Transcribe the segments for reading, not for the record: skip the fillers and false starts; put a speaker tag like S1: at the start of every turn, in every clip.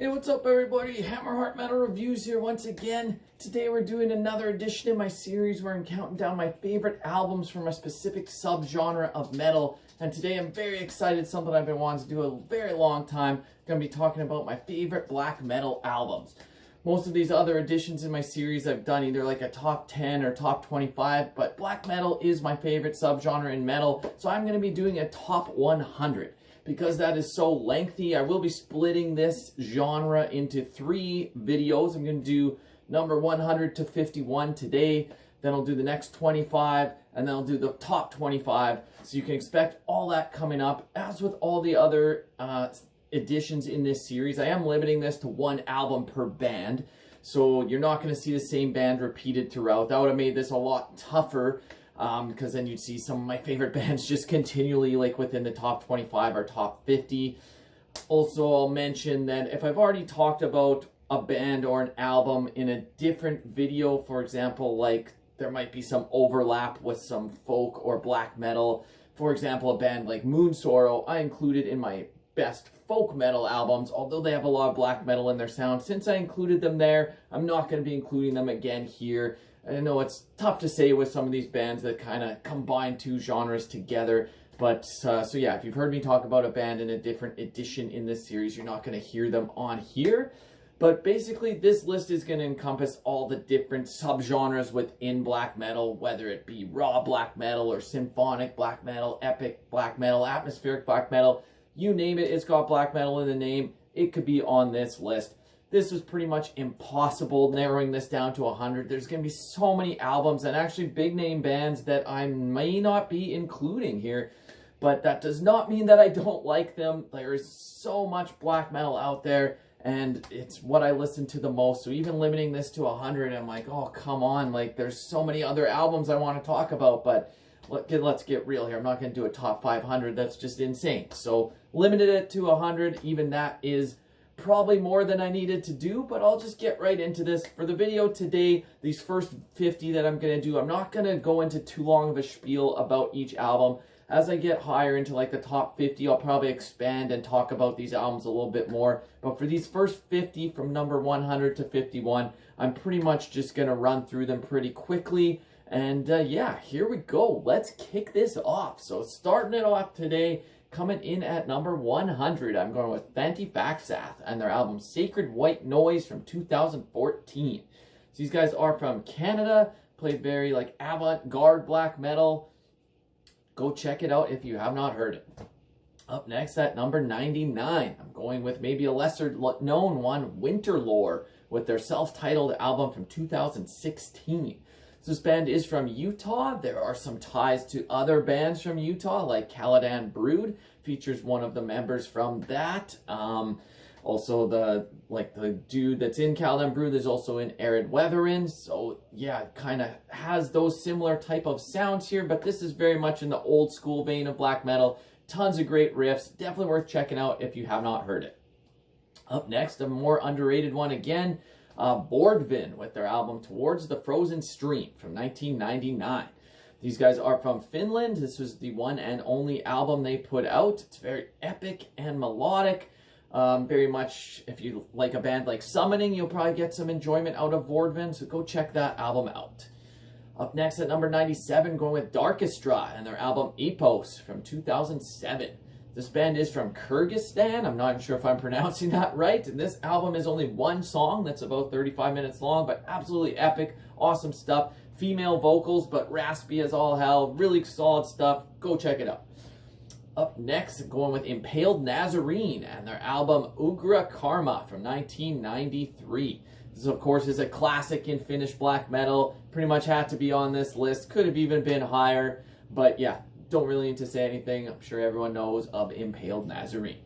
S1: Hey, what's up everybody? Hammerheart Metal Reviews here once again. Today we're doing another edition in my series where I'm counting down my favorite albums from a specific subgenre of metal. And today I'm very excited, something I've been wanting to do a very long time. I'm going to be talking about my favorite black metal albums. Most of these other editions in my series I've done either like a top 10 or top 25, but black metal is my favorite subgenre in metal, so I'm going to be doing a top 100. Because that is so lengthy, I will be splitting this genre into 3 videos. I'm going to do number 100 to 51 today, then I'll do the next 25, and then I'll do the top 25. So you can expect all that coming up. As with all the other editions in this series, I am limiting this to 1 album per band. So you're not going to see the same band repeated throughout. That would have made this a lot tougher. Because then you'd see some of my favorite bands just continually like within the top 25 or top 50. Also, I'll mention that if I've already talked about a band or an album in a different video, for example, like there might be some overlap with some folk or black metal. For example, a band like Moonsorrow, I included in my best folk metal albums, although they have a lot of black metal in their sound. Since I included them there, I'm not going to be including them again here. I know it's tough to say with some of these bands that kind of combine 2 genres together, but so yeah, if you've heard me talk about a band in a different edition in this series, you're not going to hear them on here. But basically, this list is going to encompass all the different subgenres within black metal, whether it be raw black metal or symphonic black metal, epic black metal, atmospheric black metal. You name it, it's got black metal in the name. It could be on this list. This was pretty much impossible narrowing this down to 100. There's going to be so many albums and actually big name bands that I may not be including here. But that does not mean that I don't like them. There is so much black metal out there and it's what I listen to the most. So even limiting this to 100, I'm like, oh, come on. Like there's so many other albums I want to talk about. But let's get real here. I'm not going to do a top 500. That's just insane. So limited it to 100. Even that is probably more than I needed to do, but I'll just get right into this. For the video today, these first 50 that I'm going to do, I'm not going to go into too long of a spiel about each album. As I get higher into like the top 50, I'll probably expand and talk about these albums a little bit more. But for these first 50 from number 100 to 51, I'm pretty much just going to run through them pretty quickly. And yeah, here we go. Let's kick this off. So starting it off today, coming in at number 100, I'm going with Antifaxath and their album Sacred White Noise from 2014. So these guys are from Canada, play very like avant-garde black metal. Go check it out if you have not heard it. Up next at number 99, I'm going with maybe a lesser known one, Winterlore, with their self-titled album from 2016. So this band is from Utah. There are some ties to other bands from Utah, like Caladan Brood, features one of the members from that. Also, the dude that's in Caladan Brood is also in Arid Weatherin. So yeah, it kind of has those similar type of sounds here, but this is very much in the old school vein of black metal. Tons of great riffs. Definitely worth checking out if you have not heard it. Up next, a more underrated one again. Bardd with their album Towards the Frozen Stream from 1999. These guys are from Finland. This was the one and only album they put out. It's very epic and melodic. Very much, if you like a band like Summoning, you'll probably get some enjoyment out of Bardd, so go check that album out. Up next at number 97, going with Darkestrah and their album Epos from 2007. This band is from Kyrgyzstan. I'm not sure if I'm pronouncing that right. And this album is only 1 song that's about 35 minutes long, but absolutely epic, awesome stuff. Female vocals, but raspy as all hell. Really solid stuff. Go check it out. Up next, going with Impaled Nazarene and their album Ugra Karma from 1993. This, of course, is a classic in Finnish black metal. Pretty much had to be on this list. Could have even been higher, but yeah. Don't really need to say anything. I'm sure everyone knows of Impaled Nazarene.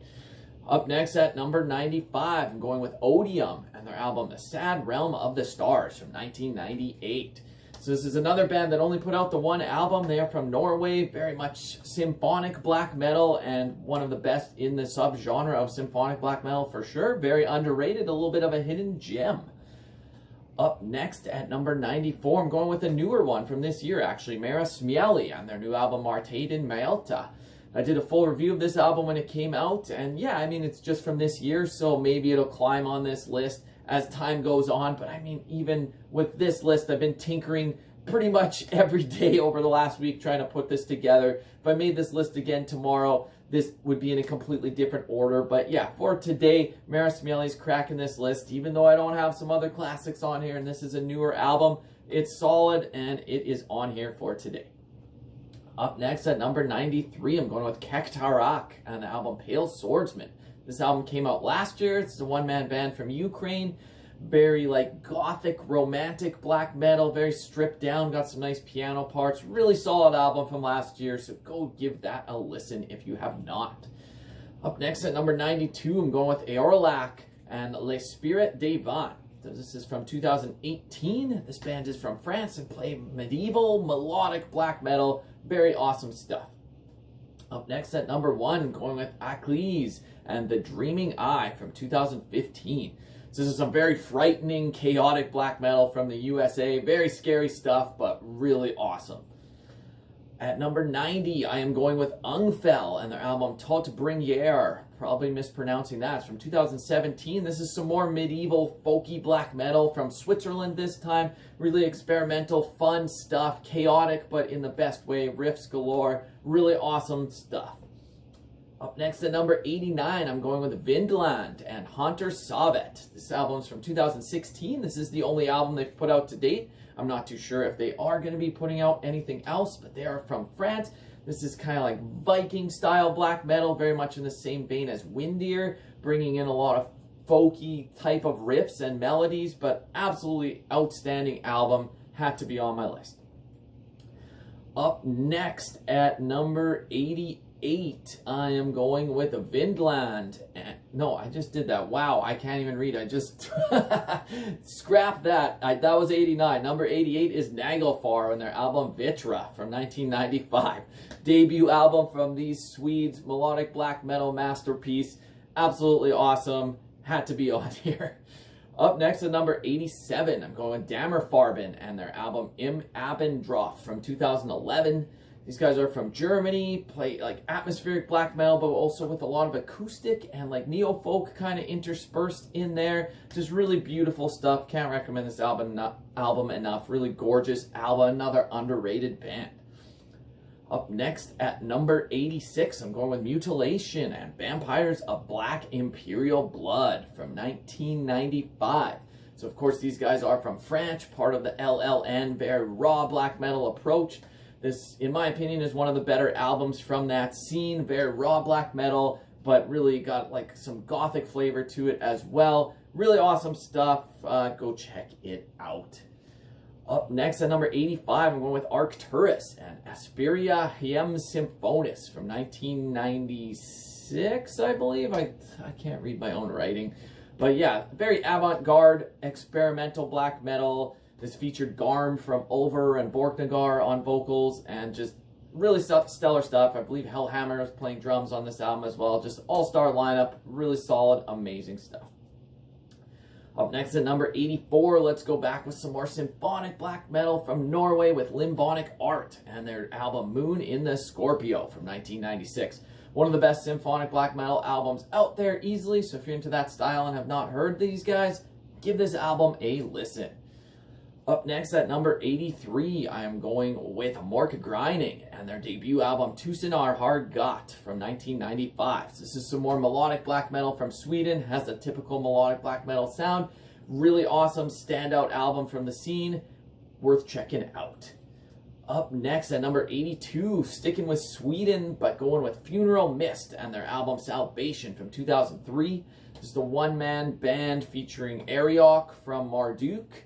S1: Up next at number 95, I'm going with Odium and their album The Sad Realm of the Stars from 1998. So this is another band that only put out the 1 album. They are from Norway, very much symphonic black metal and one of the best in the subgenre of symphonic black metal for sure. Very underrated, a little bit of a hidden gem. Up next at number 94, I'm going with a newer one from this year, actually, Mera Smieli, on their new album Martaden Maelta. I did a full review of this album when it came out, and yeah, I mean, it's just from this year, so maybe it'll climb on this list as time goes on. But I mean, even with this list, I've been tinkering pretty much every day over the last week trying to put this together. If I made this list again tomorrow, this would be in a completely different order. But yeah, for today, Marasmieli's cracking this list, even though I don't have some other classics on here, and this is a newer album. It's solid, and it is on here for today. Up next at number 93, I'm going with Aorlhac and the album Pale Swordsman. This album came out last year. It's a one-man band from Ukraine. Very like gothic, romantic black metal, very stripped down, got some nice piano parts. Really solid album from last year, so go give that a listen if you have not. Up next at number 92, I'm going with Aorlhac and L'Esprit des Vents. This is from 2018. This band is from France and play medieval, melodic black metal. Very awesome stuff. Up next at number 1, going with Akhlys and The Dreaming Eye from 2015. This is some very frightening, chaotic black metal from the USA. Very scary stuff, but really awesome. At number 90, I am going with Ungfell and their album Tot Brinière. Probably mispronouncing that. It's from 2017. This is some more medieval, folky black metal from Switzerland this time. Really experimental, fun stuff. Chaotic, but in the best way. Riffs galore. Really awesome stuff. Up next at number 89, I'm going with Vindland and Hunter Savet. This album's from 2016. This is the only album they've put out to date. I'm not too sure if they are going to be putting out anything else, but they are from France. This is kind of like Viking-style black metal, very much in the same vein as Windir, bringing in a lot of folky type of riffs and melodies, but absolutely outstanding album. Had to be on my list. Up next at number 88, I am going with Vindland. No, I just did that. Wow, I can't even read. I just scrap that. That was 89. Number 88 is Nagelfar and their album Vitra from 1995. Debut album from these Swedes. Melodic black metal masterpiece. Absolutely awesome. Had to be on here. Up next at number 87, I'm going with Dammerfarben and their album Im Abendrot from 2011. These guys are from Germany, play like atmospheric black metal, but also with a lot of acoustic and like neo-folk kind of interspersed in there. Just really beautiful stuff. Can't recommend this album enough. Really gorgeous album. Another underrated band. Up next at number 86, I'm going with Mutilation and Vampires of Black Imperial Blood from 1995. So of course these guys are from France, part of the LLN, very raw black metal approach. This, in my opinion, is one of the better albums from that scene. Very raw black metal, but really got like some gothic flavor to it as well. Really awesome stuff. Go check it out. Up next at number 85, I'm going with Arcturus and Aspera Hiems Symphonis from 1996, I believe. I can't read my own writing. But yeah, very avant-garde, experimental black metal. This featured Garm from Ulver and Borknagar on vocals, and just really stellar stuff. I believe Hellhammer is playing drums on this album as well. Just all-star lineup, really solid, amazing stuff. Up next at number 84, let's go back with some more symphonic black metal from Norway with Limbonic Art and their album Moon in the Scorpio from 1996. One of the best symphonic black metal albums out there easily, so if you're into that style and have not heard these guys, give this album a listen. Up next at number 83, I am going with Mork Grining and their debut album Tusenar har got from 1995. This is some more melodic black metal from Sweden, has the typical melodic black metal sound. Really awesome standout album from the scene, worth checking out. Up next at number 82, sticking with Sweden, but going with Funeral Mist and their album Salvation from 2003. This is the one-man band featuring Ariok from Marduk.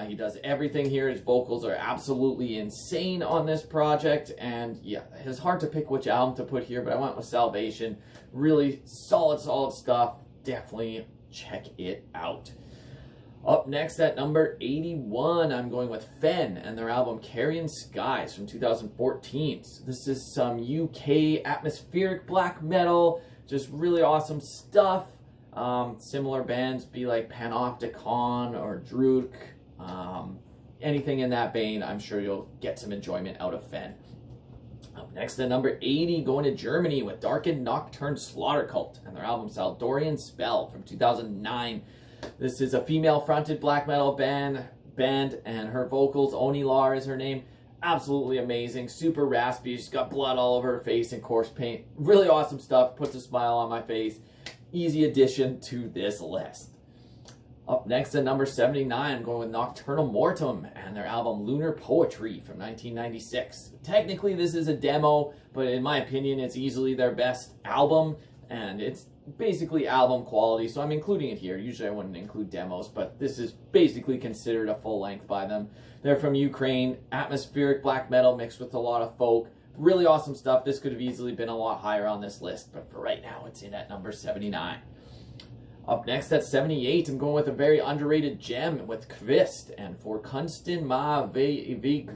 S1: He does everything here. His vocals are absolutely insane on this project. And yeah, it's hard to pick which album to put here, but I went with Salvation. Really solid stuff. Definitely check it out. Up next at number 81, I'm going with Fen and their album Carrion Skies from 2014. So this is some UK atmospheric black metal. Just really awesome stuff. Similar bands be like Panopticon or Druk. Anything in that vein, I'm sure you'll get some enjoyment out of Fen. Up next at number 80, going to Germany with Darkened, Nocturn, Slaughtercult, and their album Saldorian Spell from 2009. This is a female-fronted black metal band, and her vocals, Onilar is her name. Absolutely amazing, super raspy. She's got blood all over her face and corpse paint. Really awesome stuff, puts a smile on my face. Easy addition to this list. Up next at number 79, I'm going with Nocturnal Mortem and their album Lunar Poetry from 1996. Technically, this is a demo, but in my opinion, it's easily their best album, and it's basically album quality, so I'm including it here. Usually I wouldn't include demos, but this is basically considered a full length by them. They're from Ukraine, atmospheric black metal mixed with a lot of folk. Really awesome stuff. This could have easily been a lot higher on this list, but for right now, it's in at number 79. Up next at 78, I'm going with a very underrated gem with Kvist and For Kunsten Ma Vik.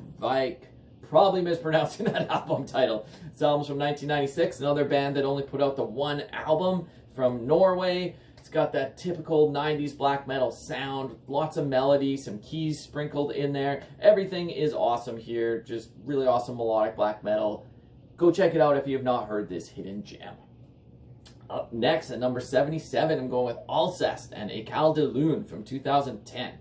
S1: Probably mispronouncing that album title. This album's from 1996, another band that only put out the one album from Norway. It's got that typical 90s black metal sound, lots of melody, some keys sprinkled in there. Everything is awesome here, just really awesome melodic black metal. Go check it out if you have not heard this hidden gem. Up next at number 77, I'm going with Alcest and Ecailles de Lune from 2010.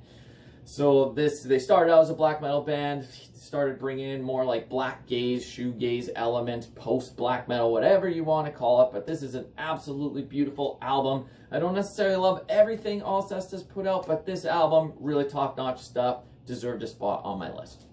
S1: So they started out as a black metal band, started bringing in more like black gaze, shoegaze element, post-black metal, whatever you want to call it, but this is an absolutely beautiful album. I don't necessarily love everything Alcest has put out, but this album, really top-notch stuff, deserved a spot on my list.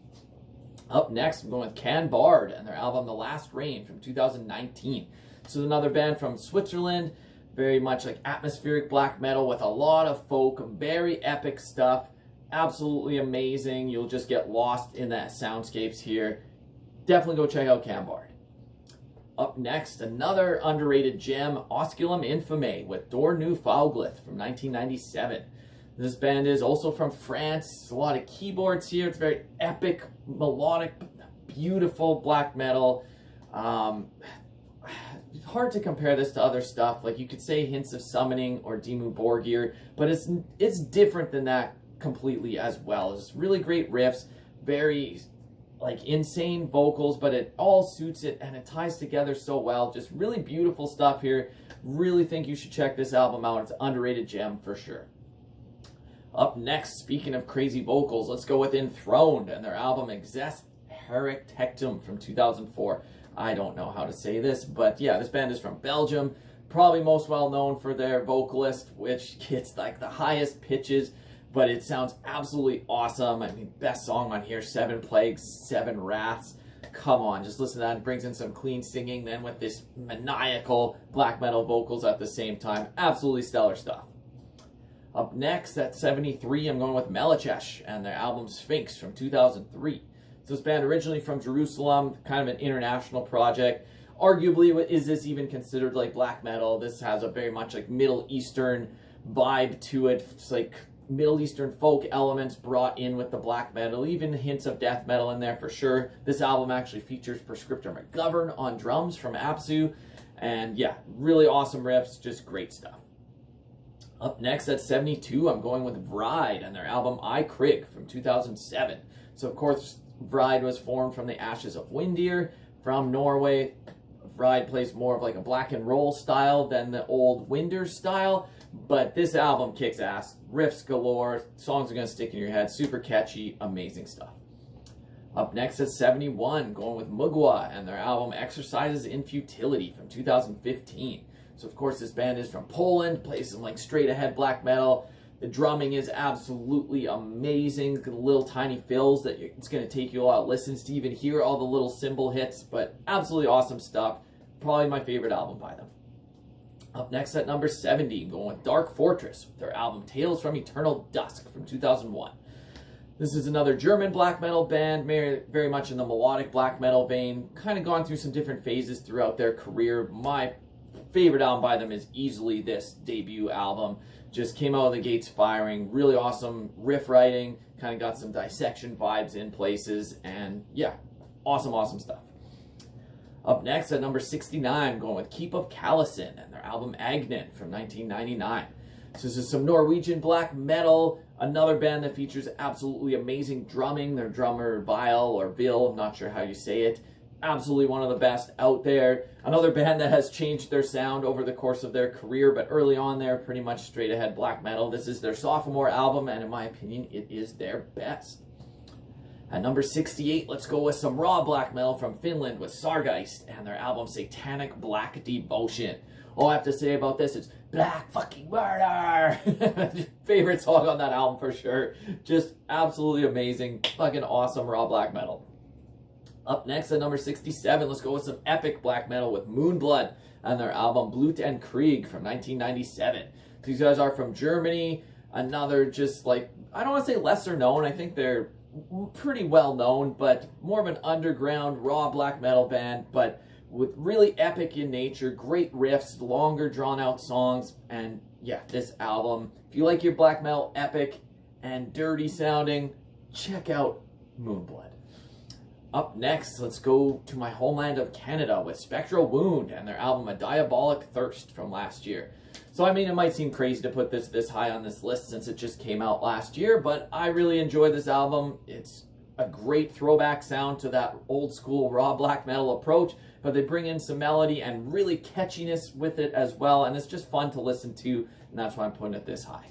S1: Up next, I'm going with Bardd and their album The Last Rain from 2019. This is another band from Switzerland, very much like atmospheric black metal with a lot of folk, very epic stuff. Absolutely amazing. You'll just get lost in that soundscapes here. Definitely go check out Bardd. Up next, another underrated gem, Osculum Infame with Dor Nu Fauglith from 1997. This band is also from France. A lot of keyboards here. It's very epic, melodic, beautiful black metal. It's hard to compare this to other stuff. Like you could say hints of Summoning or Dimmu Borgir, but it's different than that completely as well. It's really great riffs, very like insane vocals, but it all suits it and it ties together so well. Just really beautiful stuff here. Really think you should check this album out. It's an underrated gem for sure. Up next, speaking of crazy vocals, let's go with Enthroned and their album XES Haereticum from 2004. I don't know how to say this, but yeah, this band is from Belgium. Probably most well known for their vocalist, which gets like the highest pitches, but it sounds absolutely awesome. I mean, best song on here, 7 Plagues, 7 Wraths. Come on, just listen to that. It brings in some clean singing, then with this maniacal black metal vocals at the same time. Absolutely stellar stuff. Up next, at 73, I'm going with Melichesh and their album Sphinx from 2003. So this band originally from Jerusalem, kind of an international project. Arguably, is this even considered like black metal? This has a very much like Middle Eastern vibe to it. It's like Middle Eastern folk elements brought in with the black metal, even hints of death metal in there for sure. This album actually features Prescriptor McGovern on drums from Apsu. And yeah, really awesome riffs, just great stuff. Up next at 72, I'm going with Vride and their album I Krig from 2007. So of course, Vride was formed from the ashes of Windir from Norway. Vride plays more of like a black and roll style than the old Windir style, but this album kicks ass. Riffs galore, songs are going to stick in your head, super catchy, amazing stuff. Up next at 71, going with Mugwa and their album Exercises in Futility from 2015. So of course this band is from Poland, plays some like straight ahead black metal. The drumming is absolutely amazing. The little tiny fills that it's going to take you a lot of listens to even hear all the little cymbal hits, but absolutely awesome stuff. Probably my favorite album by them. Up next at number 70, going with Dark Fortress with their album Tales from Eternal Dusk from 2001. This is another German black metal band, very much in the melodic black metal vein. Kind of gone through some different phases throughout their career. My favorite album by them is easily this debut album. Just came out of the gates firing, really awesome riff writing, kind of got some dissection vibes in places, and yeah, awesome stuff. Up next at number 69, going with Keep of Callison and their album Agnen from 1999. So this is some Norwegian black metal, another band that features absolutely amazing drumming. Their drummer, Vile or Vil, I'm not sure how you say it, absolutely one of the best out there. Another band that has changed their sound over the course of their career, but early on they're pretty much straight ahead black metal. This is their sophomore album, and in my opinion, it is their best. At number 68, let's go with some raw black metal from Finland with Sargeist and their album Satanic Black Devotion. All I have to say about this is black fucking murder. Favorite song on that album for sure. Just absolutely amazing, fucking awesome raw black metal. Up next at number 67, let's go with some epic black metal with Moonblood and their album Blut and Krieg from 1997. These guys are from Germany. Another just like, I don't want to say lesser known, I think they're pretty well known, but more of an underground raw black metal band, but with really epic in nature, great riffs, longer drawn out songs, and yeah, this album, if you like your black metal epic and dirty sounding, check out Moonblood. Up next, let's go to my homeland of Canada with Spectral Wound and their album A Diabolic Thirst from last year. So I mean, it might seem crazy to put this high on this list since it just came out last year, but I really enjoy this album. It's a great throwback sound to that old school raw black metal approach, but they bring in some melody and really catchiness with it as well, and it's just fun to listen to, and that's why I'm putting it this high.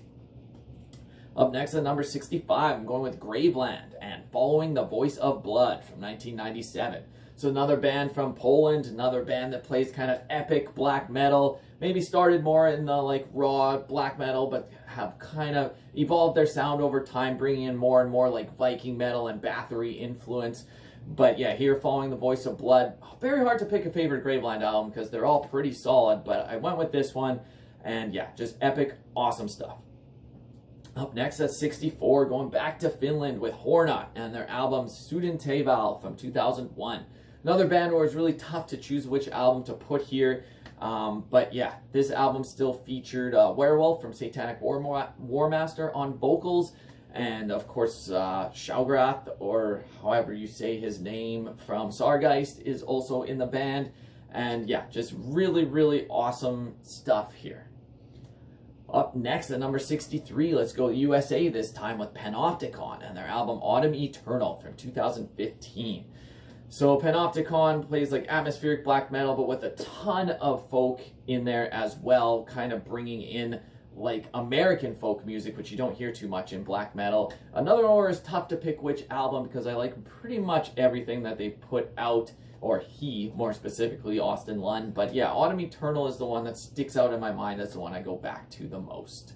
S1: Up next at number 65, I'm going with Graveland and Following the Voice of Blood from 1997. So another band from Poland, another band that plays kind of epic black metal, maybe started more in the like raw black metal, but have kind of evolved their sound over time, bringing in more and more like Viking metal and Bathory influence. But yeah, here Following the Voice of Blood, very hard to pick a favorite Graveland album because they're all pretty solid, but I went with this one, and yeah, just epic, awesome stuff. Up next at 64, going back to Finland with Hornat and their album Sudenteval from 2001. Another band where it's really tough to choose which album to put here. But yeah, this album still featured Werewolf from Satanic Warmaster on vocals. And of course, Shaugrath, or however you say his name, from Sargeist is also in the band. And yeah, just really, really awesome stuff here. Up next at number 63, let's go USA this time with Panopticon and their album Autumn Eternal from 2015. So Panopticon plays like atmospheric black metal, but with a ton of folk in there as well, kind of bringing in like American folk music, which you don't hear too much in black metal. Another one where it's tough to pick which album because I like pretty much everything that they've put out, or he, more specifically, Austin Lund. But yeah, Autumn Eternal is the one that sticks out in my mind as the one I go back to the most.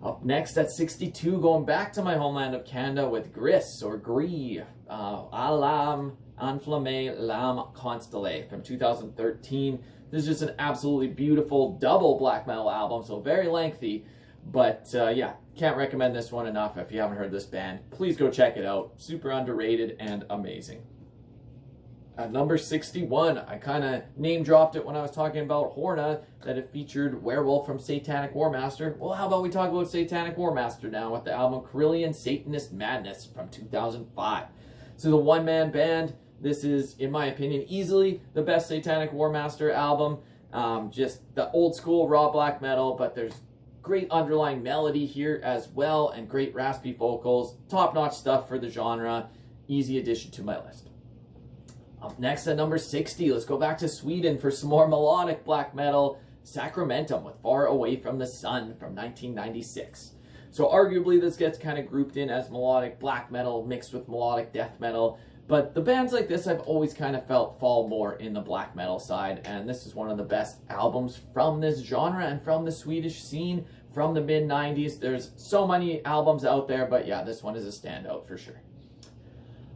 S1: Up next at 62, going back to my homeland of Canada with Gris, or Gris, Alam Enflammé Lam Constellé from 2013. This is just an absolutely beautiful double black metal album, so very lengthy. But yeah, can't recommend this one enough if you haven't heard this band. Please go check it out. Super underrated and amazing. At number 61, I kind of name-dropped it when I was talking about Hornat, that it featured Werewolf from Satanic Warmaster. Well, how about we talk about Satanic Warmaster now with the album Carillion Satanist Madness from 2005. So the one-man band, this is, in my opinion, easily the best Satanic Warmaster album. Just the old-school raw black metal, but there's great underlying melody here as well, and great raspy vocals. Top-notch stuff for the genre. Easy addition to my list. Up next at number 60, let's go back to Sweden for some more melodic black metal, Sacramentum with Far Away from the Sun from 1996. So arguably this gets kind of grouped in as melodic black metal mixed with melodic death metal, but the bands like this I've always kind of felt fall more in the black metal side, and this is one of the best albums from this genre and from the Swedish scene from the mid-90s. There's so many albums out there, but yeah, this one is a standout for sure.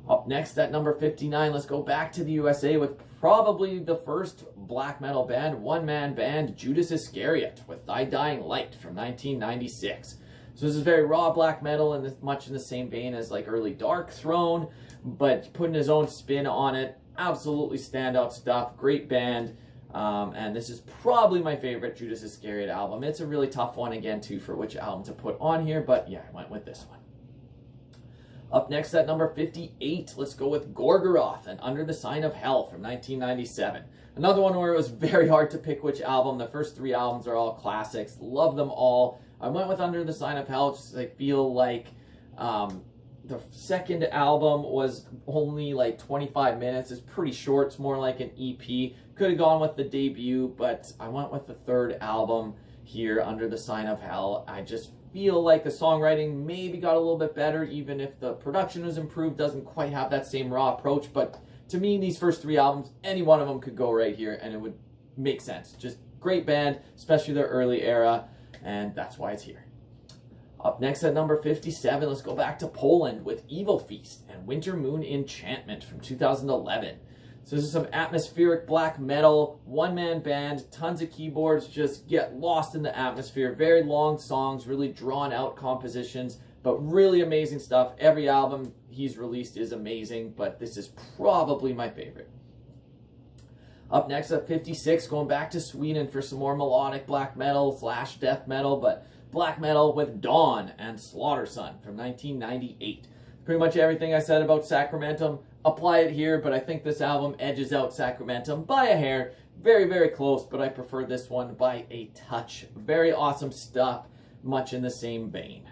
S1: Up next at number 59, let's go back to the USA with probably the first black metal band, one-man band, Judas Iscariot with Thy Dying Light from 1996. So this is very raw black metal and much in the same vein as like early Dark Throne, but putting his own spin on it. Absolutely standout stuff, great band. And this is probably my favorite Judas Iscariot album. It's a really tough one again too for which album to put on here, but yeah, I went with this one. Up next at number 58, let's go with Gorgoroth and Under the Sign of Hell from 1997. Another one where it was very hard to pick which album. The first three albums are all classics. Love them all. I went with Under the Sign of Hell just because I feel like The second album was only like 25 minutes. It's pretty short. It's more like an EP. Could have gone with the debut, but I went with the third album here, Under the Sign of Hell. I just feel like the songwriting maybe got a little bit better, even if the production was improved. Doesn't quite have that same raw approach, but to me, these first three albums, any one of them could go right here, and it would make sense. Just great band, especially their early era, and that's why it's here. Up next at number 57, let's go back to Poland with Evilfeast and Wintermoon Enchantment from 2011. So this is some atmospheric black metal, one-man band, tons of keyboards, just get lost in the atmosphere. Very long songs, really drawn-out compositions, but really amazing stuff. Every album he's released is amazing, but this is probably my favorite. Up next at 56, going back to Sweden for some more melodic black metal / death metal, but black metal with Dawn and Slaughtersun from 1998. Pretty much everything I said about Sacramentum, apply it here, but I think this album edges out Sacramentum by a hair. Very, very close, but I prefer this one by a touch. Very awesome stuff, much in the same vein.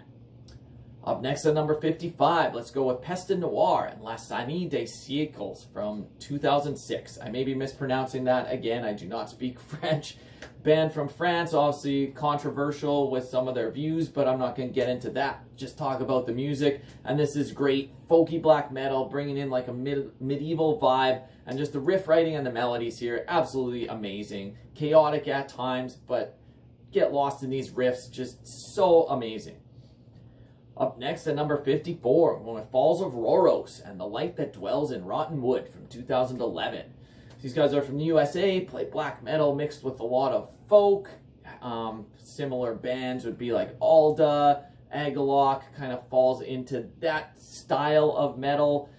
S1: Up next at number 55, let's go with Peste Noire and La Sanie des Siècles from 2006. I may be mispronouncing that. Again, I do not speak French. Band from France, obviously controversial with some of their views, but I'm not going to get into that. Just talk about the music, and this is great folky black metal, bringing in like a medieval vibe, and just the riff writing and the melodies here, absolutely amazing. Chaotic at times, but get lost in these riffs, just so amazing. Up next at number 54, one with Falls of Rhoros and The Light That Dwells in Rotten Wood from 2011. These guys are from the USA, play black metal mixed with a lot of folk. Similar bands would be like Alda, Aorlhac, kind of falls into that style of metal,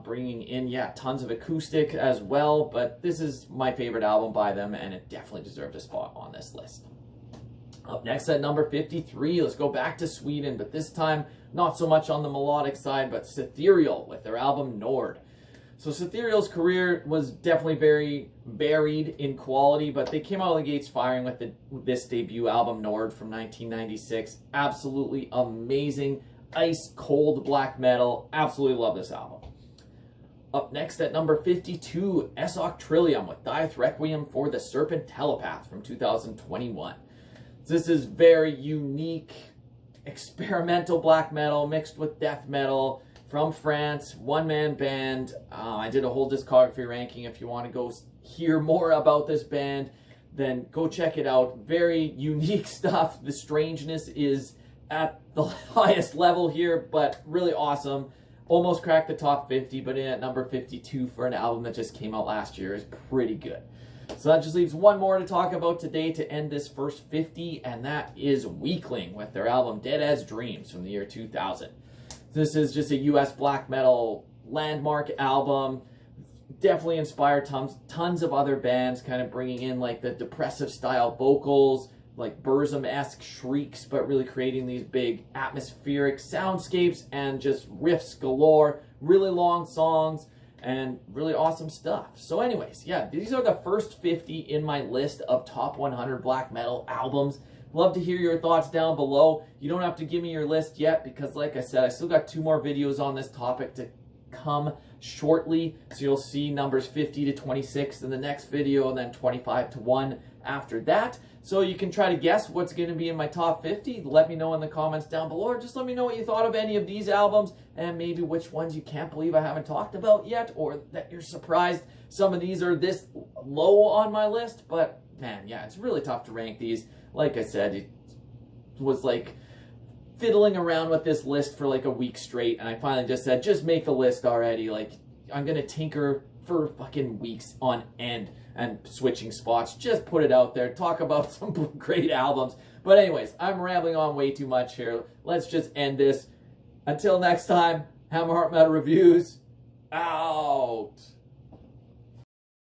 S1: bringing in, yeah, tons of acoustic as well. But this is my favorite album by them, and it definitely deserved a spot on this list. Up next at number 53, let's go back to Sweden, but this time not so much on the melodic side, but Cythereal with their album Nord. So Cythereal's career was definitely very varied in quality, but they came out of the gates firing with this debut album Nord from 1996. Absolutely amazing, ice cold black metal. Absolutely love this album. Up next at number 52, Esoctrilihum with Dy'th Requiem for the Serpent Telepath from 2021. This is very unique, experimental black metal mixed with death metal from France, one-man band. I did a whole discography ranking. If you want to go hear more about this band, then go check it out. Very unique stuff. The strangeness is at the highest level here, but really awesome. Almost cracked the top 50, but in at number 52 for an album that just came out last year is pretty good. So that just leaves one more to talk about today to end this first 50, and that is Weakling with their album Dead as Dreams from the year 2000. This is just a US black metal landmark album. Definitely inspired tons of other bands, kind of bringing in like the depressive style vocals, like Burzum-esque shrieks, but really creating these big atmospheric soundscapes and just riffs galore, really long songs, and really awesome stuff. So anyways, yeah, these are the first 50 in my list of top 100 black metal albums. Love to hear your thoughts down below. You don't have to give me your list yet because, like I said, I still got 2 more videos on this topic to come shortly. So you'll see numbers 50 to 26 in the next video, and then 25 to 1 after that. So you can try to guess what's going to be in my top 50. Let me know in the comments down below, or just let me know what you thought of any of these albums, and maybe which ones you can't believe I haven't talked about yet, or that you're surprised some of these are this low on my list. But man, yeah, it's really tough to rank these. Like I said, it was like fiddling around with this list for like a week straight, and I finally just said, just make the list already. Like, I'm gonna tinker for fucking weeks on end and switching spots. Just put it out there, talk about some great albums. But anyways, I'm rambling on way too much here. Let's just end this. Until next time, Hammerheart Metal Reviews out.